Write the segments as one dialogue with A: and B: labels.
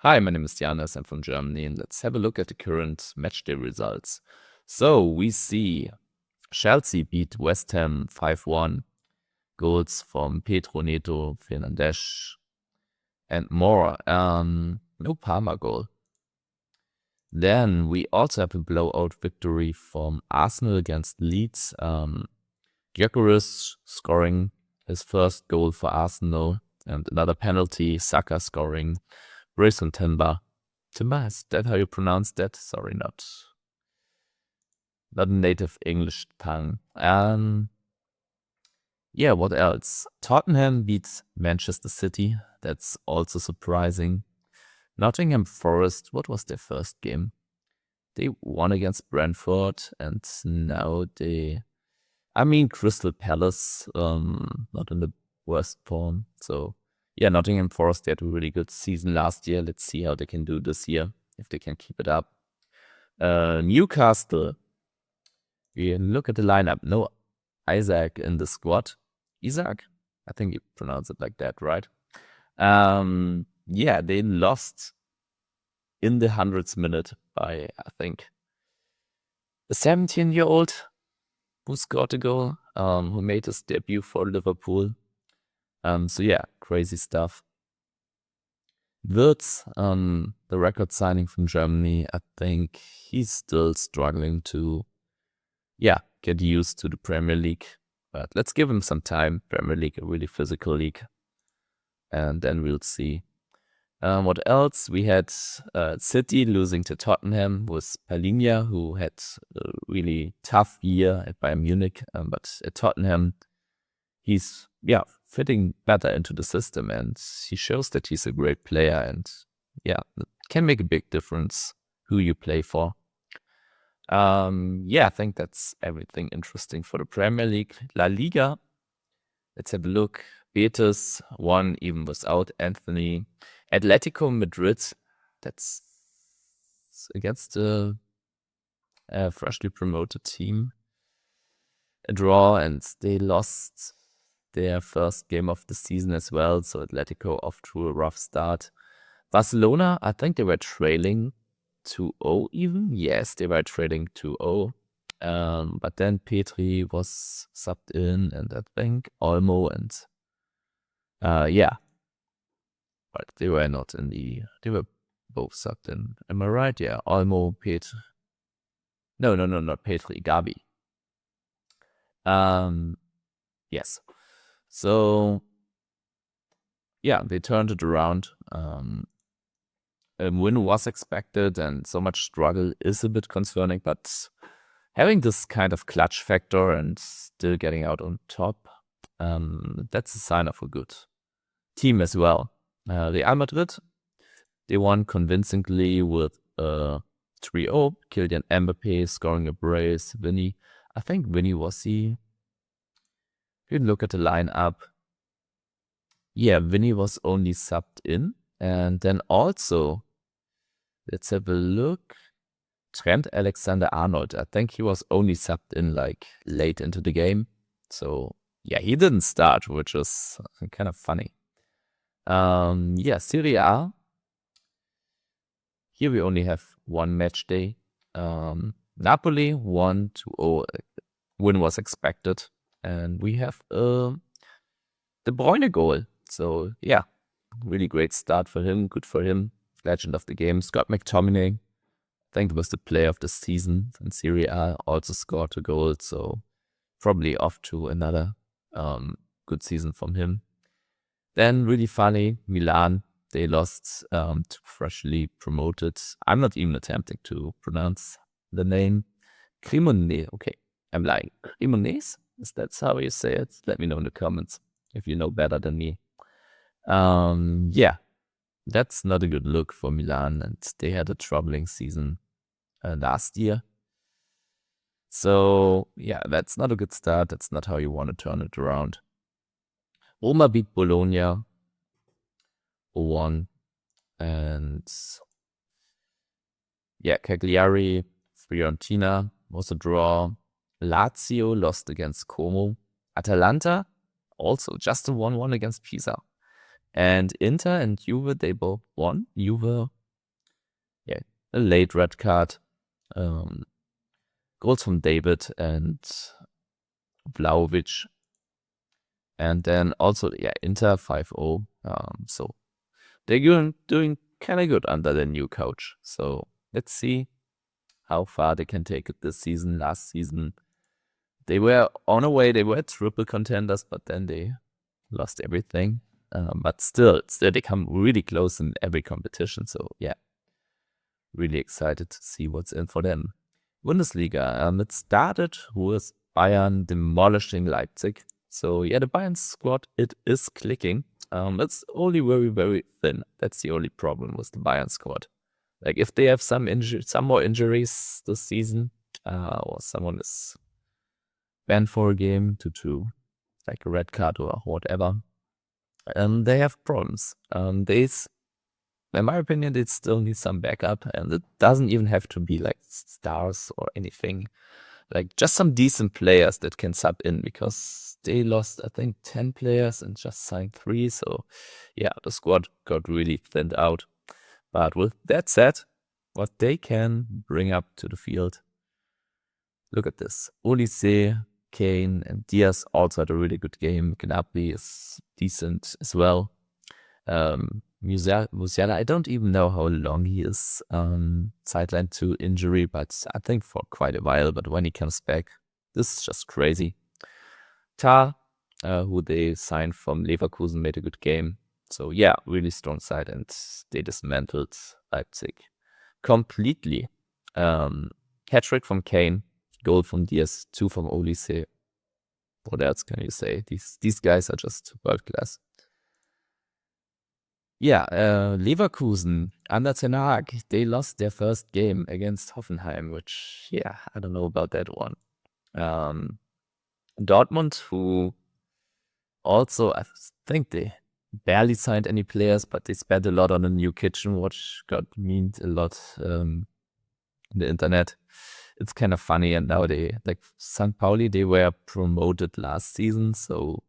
A: Hi, my name is Janis. I'm from Germany, and let's have a look at the current matchday results. So we see Chelsea beat West Ham 5-1. Goals from Pedro Neto, Fernandes, and more. No Palmer goal. Then we also have a blowout victory from Arsenal against Leeds. Gyökeres scoring his first goal for Arsenal, and another penalty. Saka scoring. Grayson Timber. Timber, is that how you pronounce that? Sorry, not a native English tongue. Yeah, what else? Tottenham beats Manchester City. That's also surprising. Nottingham Forest, what was their first game? They won against Brentford, and now Crystal Palace, not in the worst form. So, yeah, Nottingham Forest, they had a really good season last year. Let's see how they can do this year, if they can keep it up. Newcastle, we look at the lineup. No Isaac in the squad. Isaac? I think you pronounce it like that, right? Yeah, they lost in the 100th minute by, I think, a 17-year-old who scored a goal, who made his debut for Liverpool. So yeah, crazy stuff. Wirtz, the record signing from Germany, I think he's still struggling to, get used to the Premier League. But let's give him some time. Premier League, a really physical league. And then we'll see. What else? We had City losing to Tottenham with Palhinha, who had a really tough year at Bayern Munich. But at Tottenham, he's, fitting better into the system, and he shows that he's a great player, and it can make a big difference who you play for. I think that's everything interesting for the Premier League. La Liga, let's have a look. Betis won even without Anthony. Atlético Madrid, that's against a freshly promoted team. A draw, and they lost their first game of the season as well, so Atlético off to a rough start. Barcelona, I think they were trailing 2-0 even. Yes, they were trailing 2-0. But then Petri was subbed in, and I think Olmo and but they were not in they were both subbed in. Am I right? Yeah, Olmo, Petri. No, not Petri, Gabi. Yes. So, they turned it around. A win was expected, and so much struggle is a bit concerning, but having this kind of clutch factor and still getting out on top, that's a sign of a good team as well. Real Madrid, they won convincingly with 3-0. Kylian Mbappé scoring a brace. Vinny, I think Vinny was he. You can look at the lineup. Yeah, Vinny was only subbed in. And then also, let's have a look. Trent Alexander-Arnold, I think he was only subbed in like late into the game. So, he didn't start, which is kind of funny. Serie A. Here we only have one match day. Napoli 1-0. Win was expected. And we have the De Bruyne goal. So, really great start for him. Good for him. Legend of the game. Scott McTominay, I think it was the player of the season in Serie A, also scored a goal. So, probably off to another good season from him. Then, really funny, Milan, they lost to freshly promoted. I'm not even attempting to pronounce the name. Cremonese. Okay, I'm lying. Cremonese? Is that how you say it? Let me know in the comments if you know better than me. That's not a good look for Milan, and they had a troubling season last year. So, that's not a good start. That's not how you want to turn it around. Roma beat Bologna 0-1. And Cagliari, Fiorentina was a draw. Lazio lost against Como. Atalanta also just a 1-1 against Pisa. And Inter and Juve, they both won. Juve, yeah, a late red card. Goals from David and Vlahović. And then also, yeah, Inter 5-0. So they're doing kind of good under the new coach. So let's see how far they can take it this season. Last season, they were on a way. They were triple contenders, but then they lost everything. But still they come really close in every competition. So yeah, really excited to see what's in for them. Bundesliga. It started with Bayern demolishing Leipzig. So yeah, the Bayern squad, it is clicking. It's only very, very thin. That's the only problem with the Bayern squad. Like if they have some more injuries this season, or someone is banned for a game due to like a red card or whatever, they have problems. In my opinion, they still need some backup, and it doesn't even have to be like stars or anything. Like just some decent players that can sub in, because they lost, I think, 10 players and just signed 3. So yeah, the squad got really thinned out. But with that said, what they can bring up to the field, look at this. Olise, Kane, and Diaz also had a really good game. Gnabry is decent as well. Musiala, I don't even know how long he is sidelined to injury, but I think for quite a while. But when he comes back, this is just crazy. Tar, who they signed from Leverkusen, made a good game. So yeah, really strong side, and they dismantled Leipzig completely. Hat-trick from Kane, goal from Diaz, 2 from Olise. What else can you say? These guys are just world class. Yeah, Leverkusen under Ten Hag, they lost their first game against Hoffenheim, which, yeah, I don't know about that one. Dortmund, who also, I think they barely signed any players, but they spent a lot on a new kitchen, which got memed a lot on the internet. It's kind of funny, and now like St. Pauli, they were promoted last season, so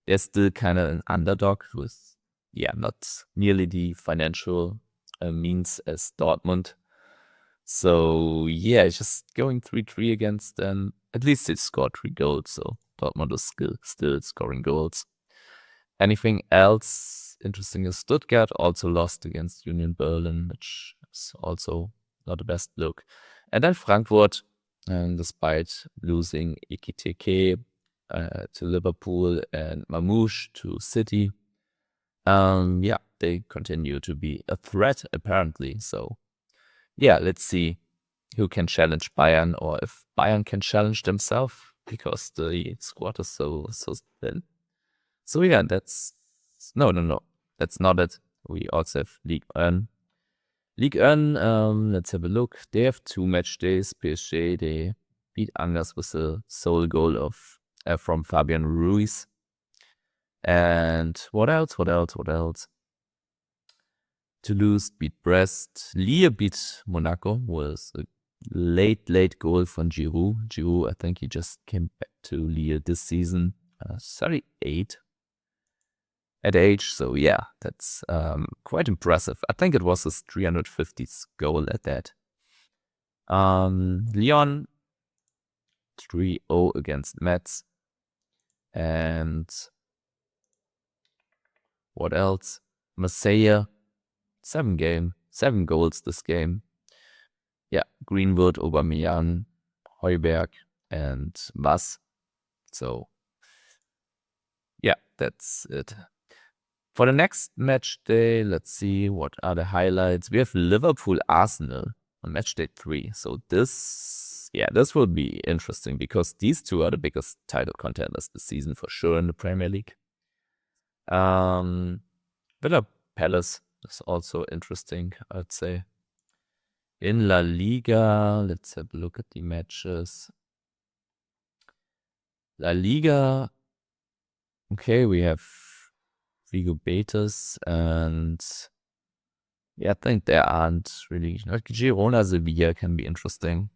A: they're still kind of an underdog with, yeah, not nearly the financial means as Dortmund. So yeah, just going 3-3 against them. At least they scored 3 goals, so Dortmund is still scoring goals. Anything else interesting is Stuttgart also lost against Union Berlin, which is also not the best look. And then Frankfurt, despite losing Ekitike to Liverpool and Mamouche to City, yeah, they continue to be a threat apparently. So yeah, let's see who can challenge Bayern, or if Bayern can challenge themselves, because the squad is so thin. So yeah, that's no, that's not it. We also have Ligue 1. Ligue 1, let's have a look. They have 2 match days. PSG, they beat Angers with a sole goal of from Fabian Ruiz. And what else? Toulouse beat Brest. Lille beat Monaco with a late goal from Giroud. Giroud, I think he just came back to Lille this season. 38 at age. So yeah, that's quite impressive. I think it was his 350th goal at that. Lyon 3-0 against Metz. And what else? Marseille, 7 goals this game. Yeah, Greenwood, Aubameyang, Højbjerg, and Vas. So yeah, that's it. For the next match day, let's see what are the highlights. We have Liverpool Arsenal on match day 3. So this will be interesting, because these two are the biggest title contenders this season for sure in the Premier League. Villa Palace is also interesting, I'd say. In La Liga, let's have a look at the matches. La Liga, okay, we have Vigo Betis, and yeah, I think there aren't really, like Girona Sevilla can be interesting,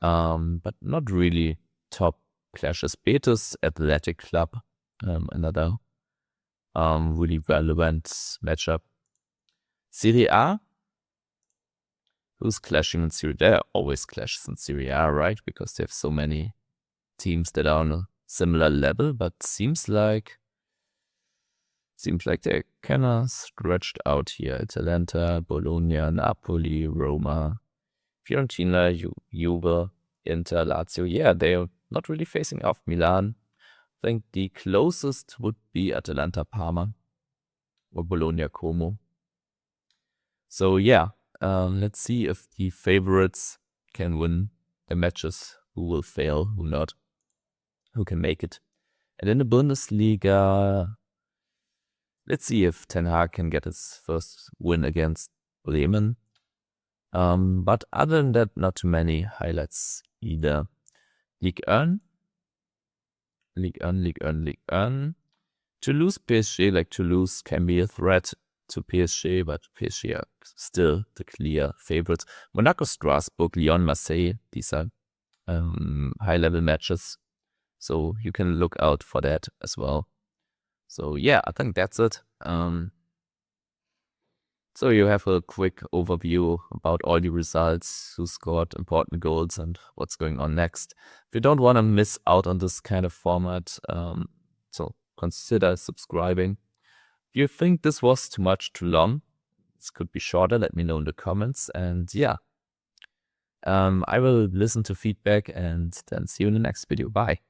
A: but not really top clashes. Betis Athletic Club, another Really relevant matchup. Serie A. Who's clashing in Serie A? They always clashes in Serie A, right? Because they have so many teams that are on a similar level, but seems like they're kind of stretched out here. Atalanta, Bologna, Napoli, Roma, Fiorentina, Juve, Inter, Lazio. Yeah, they're not really facing off. Milan. I think the closest would be Atalanta, Parma, or Bologna, Como. So yeah, let's see if the favorites can win the matches. Who will fail, who not, who can make it. And in the Bundesliga, let's see if Ten Hag can get his first win against Bremen. But other than that, not too many highlights either. Ligue 1. Toulouse, PSG, like Toulouse can be a threat to PSG, but PSG are still the clear favorites. Monaco, Strasbourg, Lyon, Marseille, these are high-level matches. So you can look out for that as well. So yeah, I think that's it. So you have a quick overview about all the results, who scored important goals, and what's going on next. If you don't want to miss out on this kind of format, so consider subscribing. If you think this was too much, too long, this could be shorter, let me know in the comments. And yeah, I will listen to feedback and then see you in the next video. Bye.